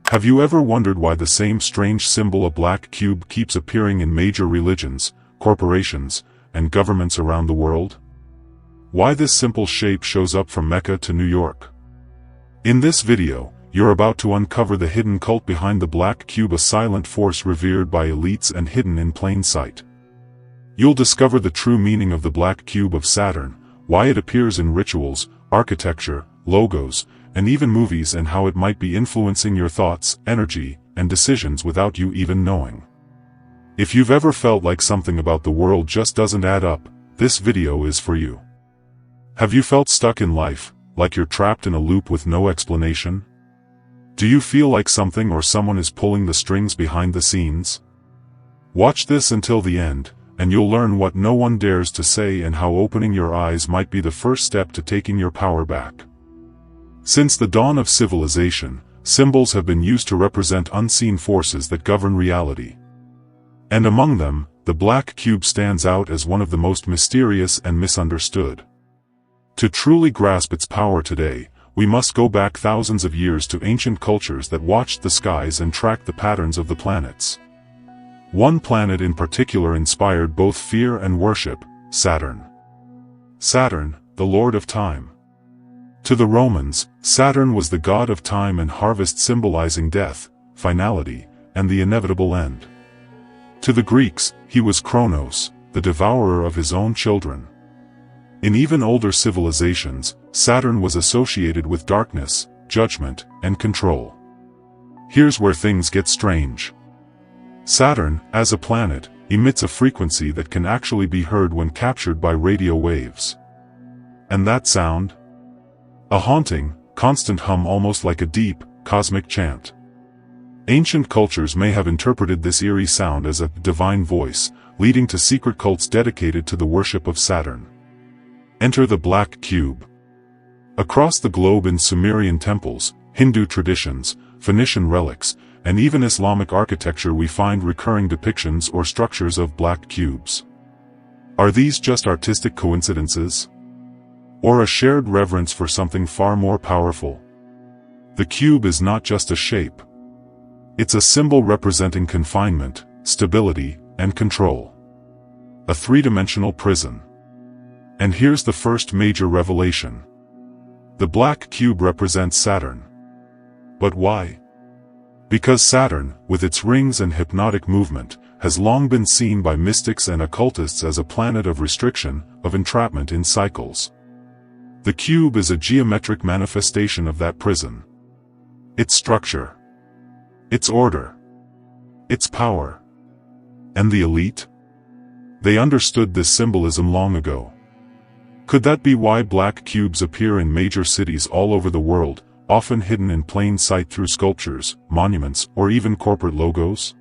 Have you ever wondered why the same strange symbol, a black cube, keeps appearing in major religions, corporations, and governments around the world? Why this simple shape shows up from Mecca to New York? In this video, you're about to uncover the hidden cult behind the black cube, a silent force revered by elites and hidden in plain sight. You'll discover the true meaning of the black cube of Saturn, why it appears in rituals, architecture, logos, and even movies, and how it might be influencing your thoughts, energy, and decisions without you even knowing. If you've ever felt like something about the world just doesn't add up, this video is for you. Have you felt stuck in life, like you're trapped in a loop with no explanation? Do you feel like something or someone is pulling the strings behind the scenes? Watch this until the end, and you'll learn what no one dares to say and how opening your eyes might be the first step to taking your power back. Since the dawn of civilization, symbols have been used to represent unseen forces that govern reality. And among them, the black cube stands out as one of the most mysterious and misunderstood. To truly grasp its power today, we must go back thousands of years to ancient cultures that watched the skies and tracked the patterns of the planets. One planet in particular inspired both fear and worship: Saturn. Saturn, the lord of time. To the Romans, Saturn was the god of time and harvest, symbolizing death, finality, and the inevitable end. To the Greeks, he was Kronos, the devourer of his own children. In even older civilizations, Saturn was associated with darkness, judgment, and control. Here's where things get strange. Saturn, as a planet, emits a frequency that can actually be heard when captured by radio waves. And that sound? A haunting, constant hum, almost like a deep, cosmic chant. Ancient cultures may have interpreted this eerie sound as a divine voice, leading to secret cults dedicated to the worship of Saturn. Enter the black cube. Across the globe, in Sumerian temples, Hindu traditions, Phoenician relics, and even Islamic architecture, we find recurring depictions or structures of black cubes. Are these just artistic coincidences? Or a shared reverence for something far more powerful? The cube is not just a shape. It's a symbol representing confinement, stability, and control. A three-dimensional prison. And here's the first major revelation. The black cube represents Saturn. But why? Because Saturn, with its rings and hypnotic movement, has long been seen by mystics and occultists as a planet of restriction, of entrapment in cycles. The cube is a geometric manifestation of that prison. Its structure, its order, its power. And the elite? They understood this symbolism long ago. Could that be why black cubes appear in major cities all over the world, often hidden in plain sight through sculptures, monuments, or even corporate logos?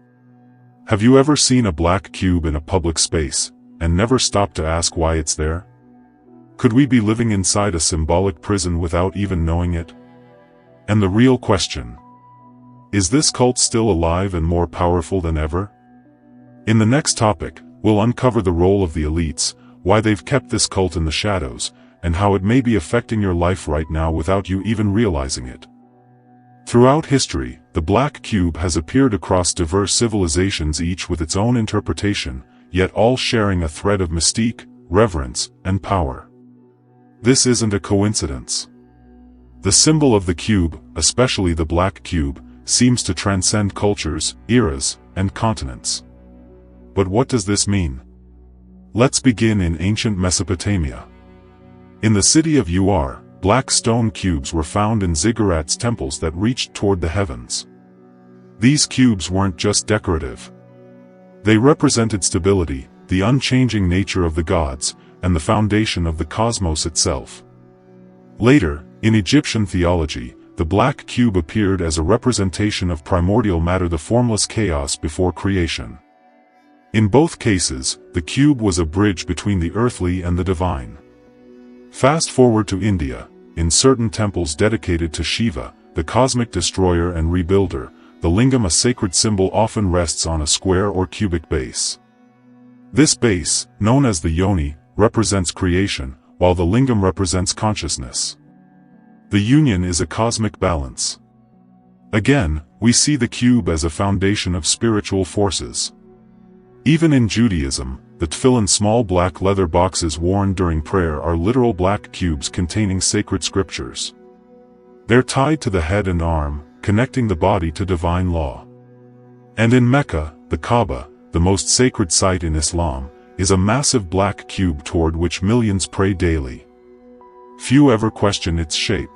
Have you ever seen a black cube in a public space, and never stopped to ask why it's there? Could we be living inside a symbolic prison without even knowing it? And the real question: is this cult still alive and more powerful than ever? In the next topic, we'll uncover the role of the elites, why they've kept this cult in the shadows, and how it may be affecting your life right now without you even realizing it. Throughout history, the black cube has appeared across diverse civilizations, each with its own interpretation, yet all sharing a thread of mystique, reverence, and power. This isn't a coincidence. The symbol of the cube, especially the black cube, seems to transcend cultures, eras, and continents. But what does this mean? Let's begin in ancient Mesopotamia. In the city of Ur, black stone cubes were found in ziggurats, temples that reached toward the heavens. These cubes weren't just decorative. They represented stability, the unchanging nature of the gods, and the foundation of the cosmos itself. Later, in Egyptian theology, the black cube appeared as a representation of primordial matter, the formless chaos before creation. In both cases, the cube was a bridge between the earthly and the divine. Fast forward to India. In certain temples dedicated to Shiva, the cosmic destroyer and rebuilder, the lingam, a sacred symbol, often rests on a square or cubic base. This base, known as the yoni, represents creation, while the lingam represents consciousness. The union is a cosmic balance. Again, we see the cube as a foundation of spiritual forces. Even in Judaism, the tefillin, small black leather boxes worn during prayer, are literal black cubes containing sacred scriptures. They're tied to the head and arm, connecting the body to divine law. And in Mecca, the Kaaba, the most sacred site in Islam, is a massive black cube toward which millions pray daily. Few ever question its shape.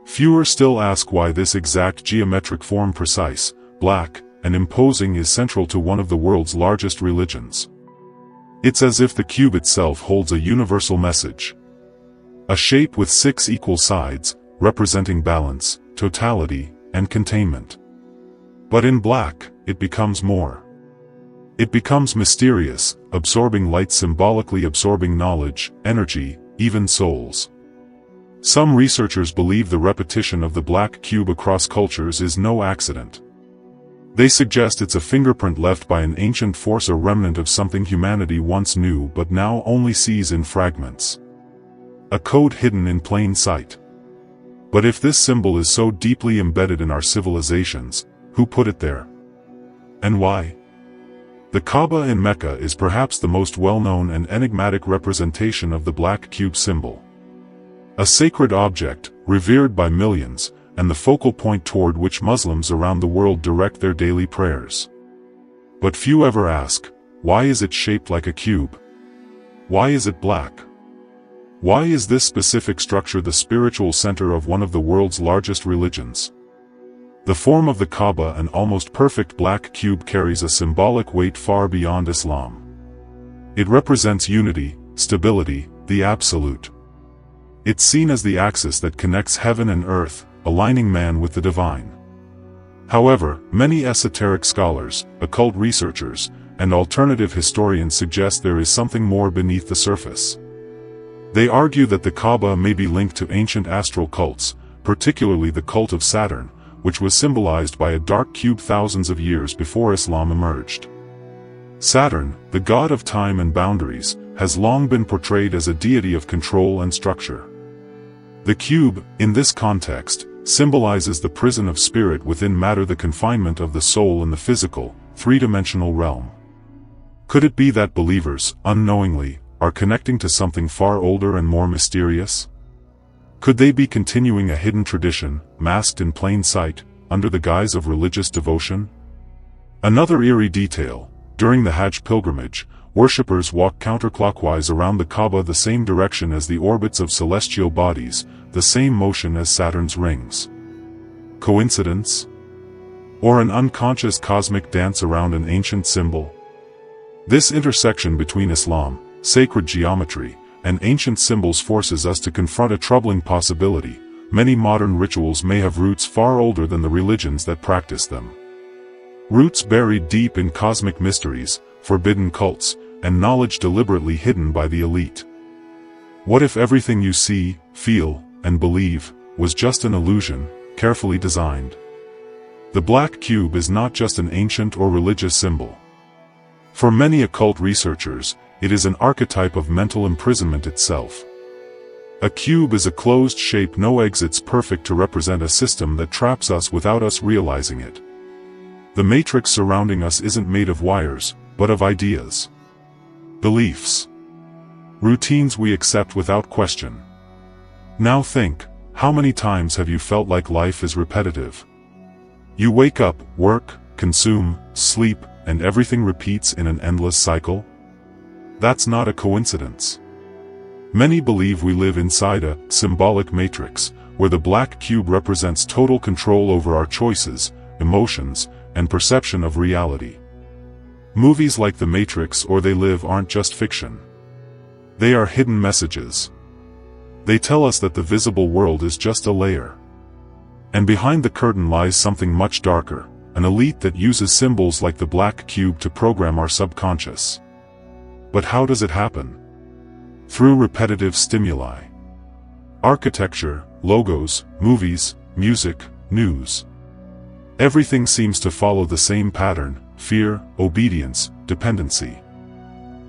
Fewer still ask why this exact geometric form, precise, black, and imposing, is central to one of the world's largest religions. It's as if the cube itself holds a universal message. A shape with 6 equal sides, representing balance, totality, and containment. But in black, it becomes more. It becomes mysterious, absorbing light, symbolically absorbing knowledge, energy, even souls. Some researchers believe the repetition of the black cube across cultures is no accident. They suggest it's a fingerprint left by an ancient force, a remnant of something humanity once knew but now only sees in fragments. A code hidden in plain sight. But if this symbol is so deeply embedded in our civilizations, who put it there? And why? The Kaaba in Mecca is perhaps the most well-known and enigmatic representation of the black cube symbol. A sacred object, revered by millions, and the focal point toward which Muslims around the world direct their daily prayers. But few ever ask, why is it shaped like a cube? Why is it black? Why is this specific structure the spiritual center of one of the world's largest religions? The form of the Kaaba, an almost perfect black cube, carries a symbolic weight far beyond Islam. It represents unity, stability, the absolute. It's seen as the axis that connects heaven and earth, aligning man with the divine. However, many esoteric scholars, occult researchers, and alternative historians suggest there is something more beneath the surface. They argue that the Kaaba may be linked to ancient astral cults, particularly the cult of Saturn, which was symbolized by a dark cube thousands of years before Islam emerged. Saturn, the god of time and boundaries, has long been portrayed as a deity of control and structure. The cube, in this context, symbolizes the prison of spirit within matter, the confinement of the soul in the physical, three-dimensional realm. Could it be that believers, unknowingly, are connecting to something far older and more mysterious? Could they be continuing a hidden tradition, masked in plain sight, under the guise of religious devotion? Another eerie detail: during the Hajj pilgrimage, worshippers walk counterclockwise around the Kaaba, the same direction as the orbits of celestial bodies, the same motion as Saturn's rings. Coincidence? Or an unconscious cosmic dance around an ancient symbol? This intersection between Islam, sacred geometry, and ancient symbols forces us to confront a troubling possibility: many modern rituals may have roots far older than the religions that practice them. Roots buried deep in cosmic mysteries, forbidden cults, and knowledge deliberately hidden by the elite. What if everything you see, feel, and believe was just an illusion, carefully designed? The black cube is not just an ancient or religious symbol. For many occult researchers, it is an archetype of mental imprisonment itself. A cube is a closed shape, no exits, perfect to represent a system that traps us without us realizing it. The matrix surrounding us isn't made of wires, but of ideas. Beliefs. Routines we accept without question. Now think, how many times have you felt like life is repetitive? You wake up, work, consume, sleep, and everything repeats in an endless cycle? That's not a coincidence. Many believe we live inside a symbolic matrix, where the black cube represents total control over our choices, emotions, and perception of reality. Movies like The Matrix or They Live aren't just fiction. They are hidden messages. They tell us that the visible world is just a layer. And behind the curtain lies something much darker, an elite that uses symbols like the black cube to program our subconscious. But how does it happen? Through repetitive stimuli. Architecture, logos, movies, music, news. Everything seems to follow the same pattern: fear, obedience, dependency.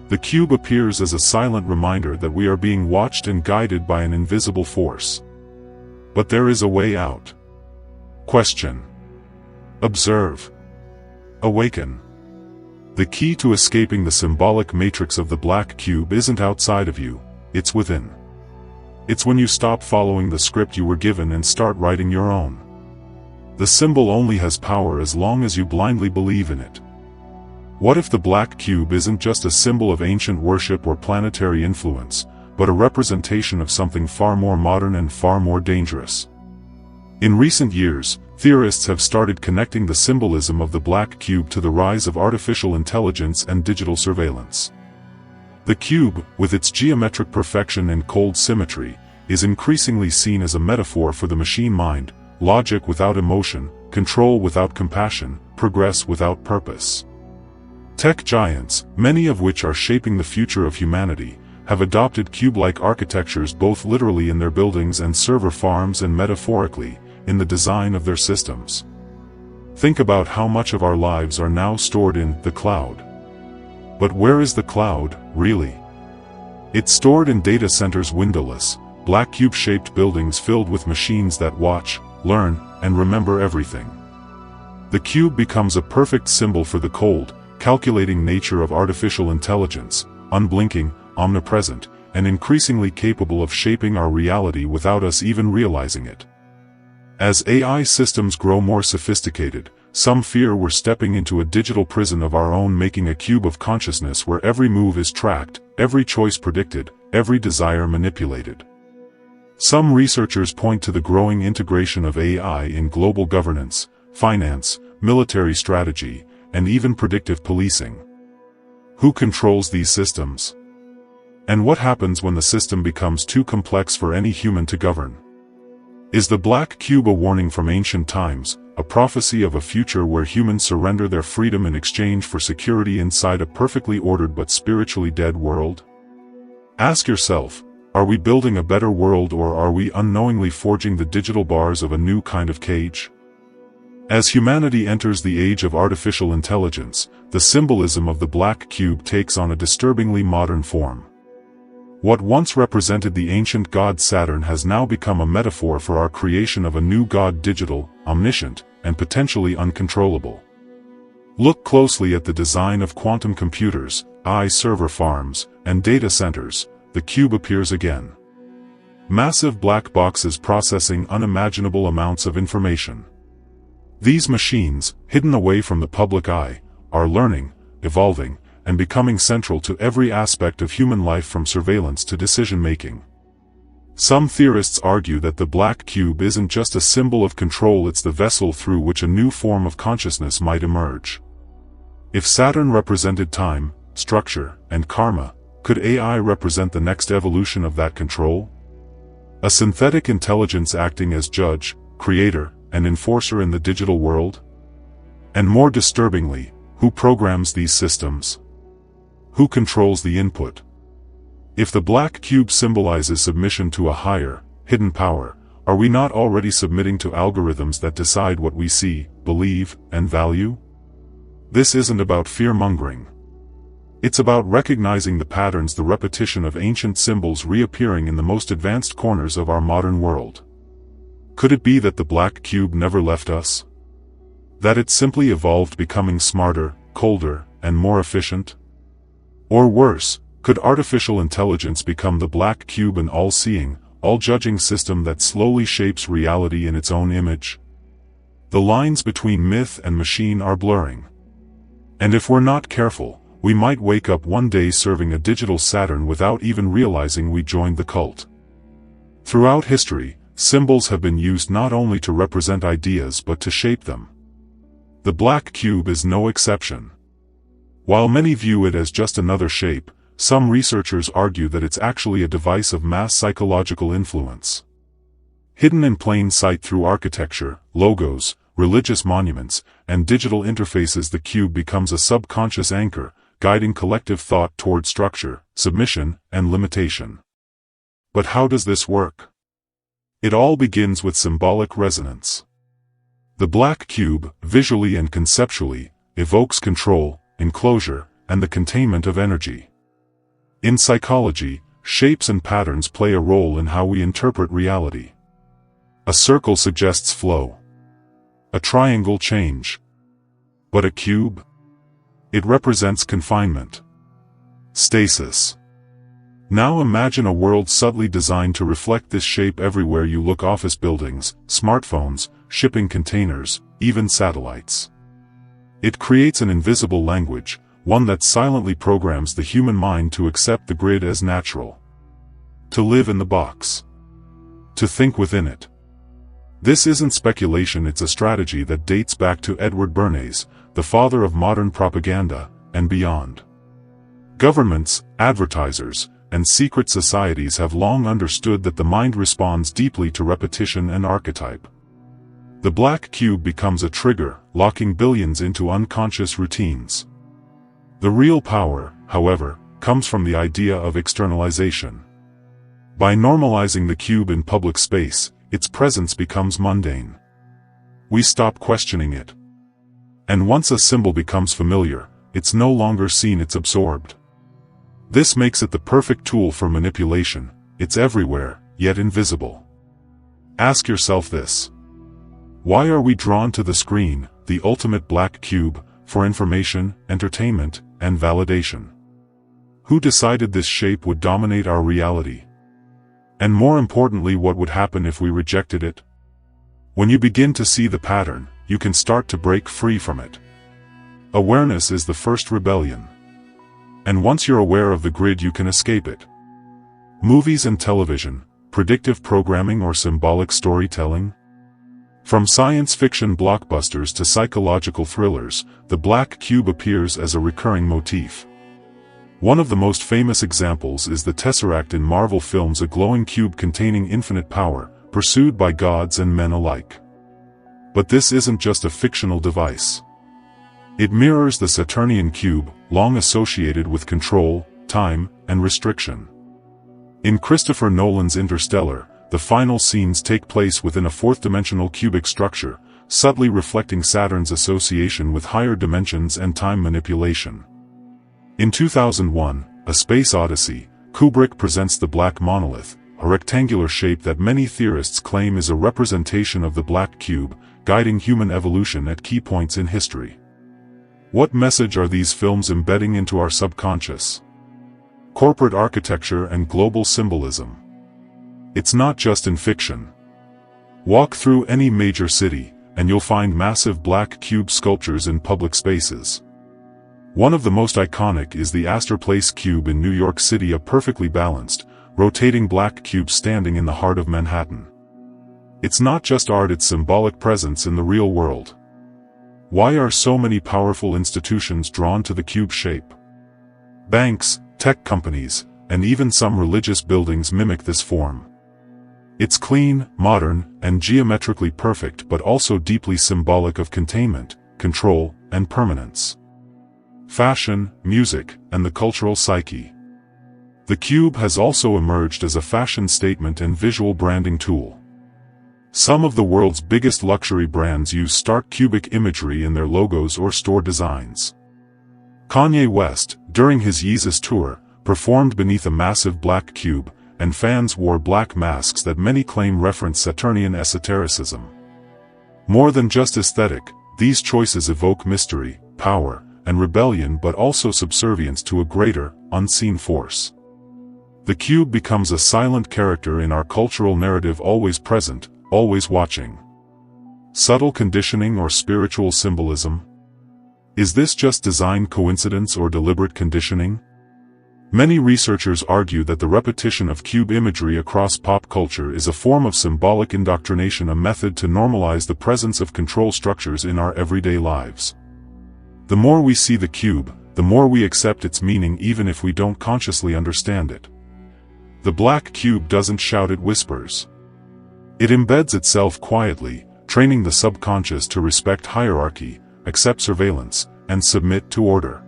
The cube appears as a silent reminder that we are being watched and guided by an invisible force. But there is a way out. Question. Observe. Awaken. The key to escaping the symbolic matrix of the black cube isn't outside of you, it's within. It's when you stop following the script you were given and start writing your own. The symbol only has power as long as you blindly believe in it. What if the black cube isn't just a symbol of ancient worship or planetary influence, but a representation of something far more modern and far more dangerous? In recent years, theorists have started connecting the symbolism of the black cube to the rise of artificial intelligence and digital surveillance. The cube, with its geometric perfection and cold symmetry, is increasingly seen as a metaphor for the machine mind: logic without emotion, control without compassion, progress without purpose. Tech giants, many of which are shaping the future of humanity, have adopted cube-like architectures both literally in their buildings and server farms and metaphorically, in the design of their systems. Think about how much of our lives are now stored in the cloud. But where is the cloud, really? It's stored in data centers, windowless, black cube-shaped buildings filled with machines that watch, learn, and remember everything. The cube becomes a perfect symbol for the cold, calculating nature of artificial intelligence, unblinking, omnipresent, and increasingly capable of shaping our reality without us even realizing it. As AI systems grow more sophisticated, some fear we're stepping into a digital prison of our own, making a cube of consciousness where every move is tracked, every choice predicted, every desire manipulated. Some researchers point to the growing integration of AI in global governance, finance, military strategy, and even predictive policing. Who controls these systems? And what happens when the system becomes too complex for any human to govern? Is the black cube a warning from ancient times, a prophecy of a future where humans surrender their freedom in exchange for security inside a perfectly ordered but spiritually dead world? Ask yourself, are we building a better world, or are we unknowingly forging the digital bars of a new kind of cage? As humanity enters the age of artificial intelligence, the symbolism of the black cube takes on a disturbingly modern form. What once represented the ancient god Saturn has now become a metaphor for our creation of a new god, digital, omniscient, and potentially uncontrollable. Look closely at the design of quantum computers, AI server farms, and data centers. The cube appears again. Massive black boxes processing unimaginable amounts of information. These machines, hidden away from the public eye, are learning, evolving, and becoming central to every aspect of human life, from surveillance to decision-making. Some theorists argue that the black cube isn't just a symbol of control, it's the vessel through which a new form of consciousness might emerge. If Saturn represented time, structure, and karma, could AI represent the next evolution of that control? A synthetic intelligence acting as judge, creator, and enforcer in the digital world? And more disturbingly, who programs these systems? Who controls the input? If the black cube symbolizes submission to a higher, hidden power, are we not already submitting to algorithms that decide what we see, believe, and value? This isn't about fear-mongering. It's about recognizing the patterns, the repetition of ancient symbols reappearing in the most advanced corners of our modern world. Could it be that the black cube never left us? That it simply evolved, becoming smarter, colder, and more efficient? Or worse, could artificial intelligence become the black cube, an all-seeing, all-judging system that slowly shapes reality in its own image? The lines between myth and machine are blurring. And if we're not careful, we might wake up one day serving a digital Saturn without even realizing we joined the cult. Throughout history, symbols have been used not only to represent ideas but to shape them. The black cube is no exception. While many view it as just another shape, some researchers argue that it's actually a device of mass psychological influence. Hidden in plain sight through architecture, logos, religious monuments, and digital interfaces, the cube becomes a subconscious anchor, guiding collective thought toward structure, submission, and limitation. But how does this work? It all begins with symbolic resonance. The black cube, visually and conceptually, evokes control, enclosure, and the containment of energy. In psychology, shapes and patterns play a role in how we interpret reality. A circle suggests flow. A triangle change. But a cube? It represents confinement. Stasis. Now imagine a world subtly designed to reflect this shape everywhere you look: office buildings, smartphones, shipping containers, even satellites. It creates an invisible language, one that silently programs the human mind to accept the grid as natural. To live in the box. To think within it. This isn't speculation, it's a strategy that dates back to Edward Bernays, the father of modern propaganda, and beyond. Governments, advertisers, and secret societies have long understood that the mind responds deeply to repetition and archetype. The black cube becomes a trigger, locking billions into unconscious routines. The real power, however, comes from the idea of externalization. By normalizing the cube in public space, its presence becomes mundane. We stop questioning it. And once a symbol becomes familiar, it's no longer seen, it's absorbed. This makes it the perfect tool for manipulation. It's everywhere, yet invisible. Ask yourself this. Why are we drawn to the screen, the ultimate black cube, for information, entertainment, and validation? Who decided this shape would dominate our reality? And more importantly, what would happen if we rejected it? When you begin to see the pattern, you can start to break free from it. Awareness is the first rebellion. And once you're aware of the grid, you can escape it. Movies and television, predictive programming or symbolic storytelling? From science fiction blockbusters to psychological thrillers, the black cube appears as a recurring motif. One of the most famous examples is the Tesseract in Marvel films, a glowing cube containing infinite power, pursued by gods and men alike. But this isn't just a fictional device. It mirrors the Saturnian cube, long associated with control, time, and restriction. In Christopher Nolan's Interstellar, the final scenes take place within a fourth-dimensional cubic structure, subtly reflecting Saturn's association with higher dimensions and time manipulation. In 2001, A Space Odyssey, Kubrick presents the black monolith, a rectangular shape that many theorists claim is a representation of the black cube, guiding human evolution at key points in history. What message are these films embedding into our subconscious? Corporate architecture and global symbolism. It's not just in fiction. Walk through any major city, and you'll find massive black cube sculptures in public spaces. One of the most iconic is the Astor Place cube in New York City, a perfectly balanced, rotating black cube standing in the heart of Manhattan. It's not just art, it's symbolic presence in the real world. Why are so many powerful institutions drawn to the cube shape? Banks, tech companies, and even some religious buildings mimic this form. It's clean, modern, and geometrically perfect, but also deeply symbolic of containment, control, and permanence. Fashion, music, and the cultural psyche. The cube has also emerged as a fashion statement and visual branding tool. Some of the world's biggest luxury brands use stark cubic imagery in their logos or store designs. Kanye West, during his Yeezus tour, performed beneath a massive black cube, and fans wore black masks that many claim reference Saturnian esotericism. More than just aesthetic, these choices evoke mystery, power, and rebellion, but also subservience to a greater, unseen force. The cube becomes a silent character in our cultural narrative, always present, always watching. Subtle conditioning or spiritual symbolism? Is this just design coincidence or deliberate conditioning? Many researchers argue that the repetition of cube imagery across pop culture is a form of symbolic indoctrination, a method to normalize the presence of control structures in our everyday lives. The more we see the cube, the more we accept its meaning, even if we don't consciously understand it. The black cube doesn't shout, it whispers. It embeds itself quietly, training the subconscious to respect hierarchy, accept surveillance, and submit to order.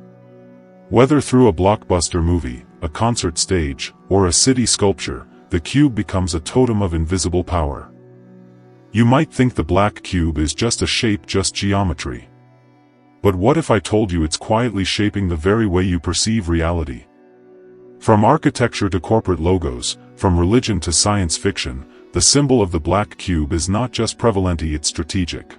Whether through a blockbuster movie, a concert stage, or a city sculpture, the cube becomes a totem of invisible power. You might think the black cube is just a shape, just geometry. But what if I told you it's quietly shaping the very way you perceive reality? From architecture to corporate logos, from religion to science fiction, the symbol of the black cube is not just prevalent, it's strategic.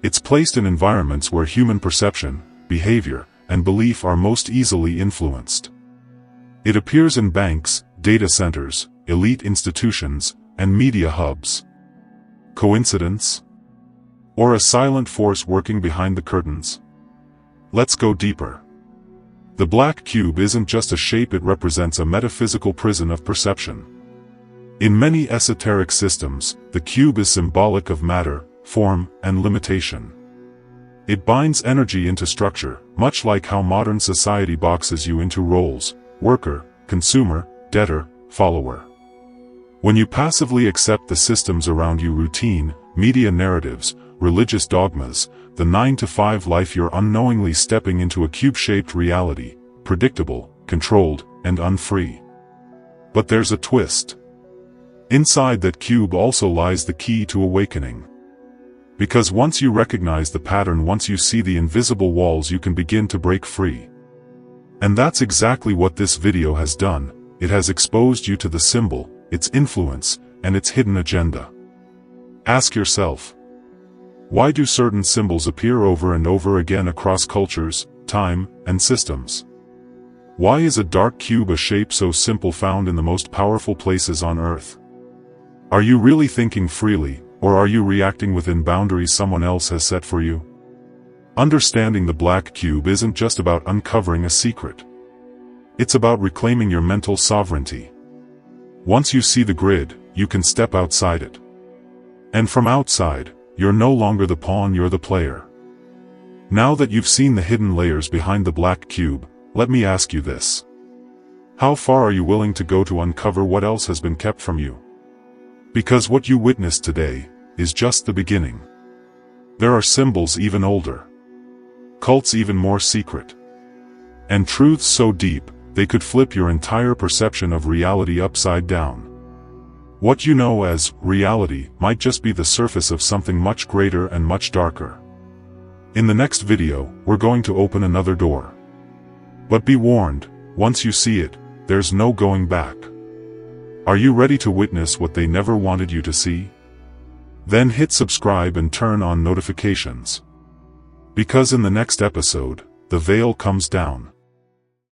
It's placed in environments where human perception, behavior, and belief are most easily influenced. It appears in banks, data centers, elite institutions, and media hubs. Coincidence? Or a silent force working behind the curtains? Let's go deeper. The black cube isn't just a shape, it represents a metaphysical prison of perception. In many esoteric systems, the cube is symbolic of matter, form, and limitation. It binds energy into structure, much like how modern society boxes you into roles: worker, consumer, debtor, follower. When you passively accept the systems around you, routine, media narratives, religious dogmas, the 9-to-5 life, you're unknowingly stepping into a cube-shaped reality, predictable, controlled, and unfree. But there's a twist. Inside that cube also lies the key to awakening. Because once you recognize the pattern, once you see the invisible walls, you can begin to break free. And that's exactly what this video has done. It has exposed you to the symbol, its influence, and its hidden agenda. Ask yourself, why do certain symbols appear over and over again across cultures, time, and systems? Why is a dark cube a shape so simple, found in the most powerful places on Earth? Are you really thinking freely, or are you reacting within boundaries someone else has set for you? Understanding the black cube isn't just about uncovering a secret. It's about reclaiming your mental sovereignty. Once you see the grid, you can step outside it. And from outside, you're no longer the pawn, you're the player. Now that you've seen the hidden layers behind the black cube, let me ask you this. How far are you willing to go to uncover what else has been kept from you? Because what you witnessed today is just the beginning. There are symbols even older, cults even more secret, and truths so deep, they could flip your entire perception of reality upside down. What you know as reality might just be the surface of something much greater and much darker. In the next video, we're going to open another door. But be warned, once you see it, there's no going back. Are you ready to witness what they never wanted you to see? Then hit subscribe and turn on notifications. Because in the next episode, the veil comes down.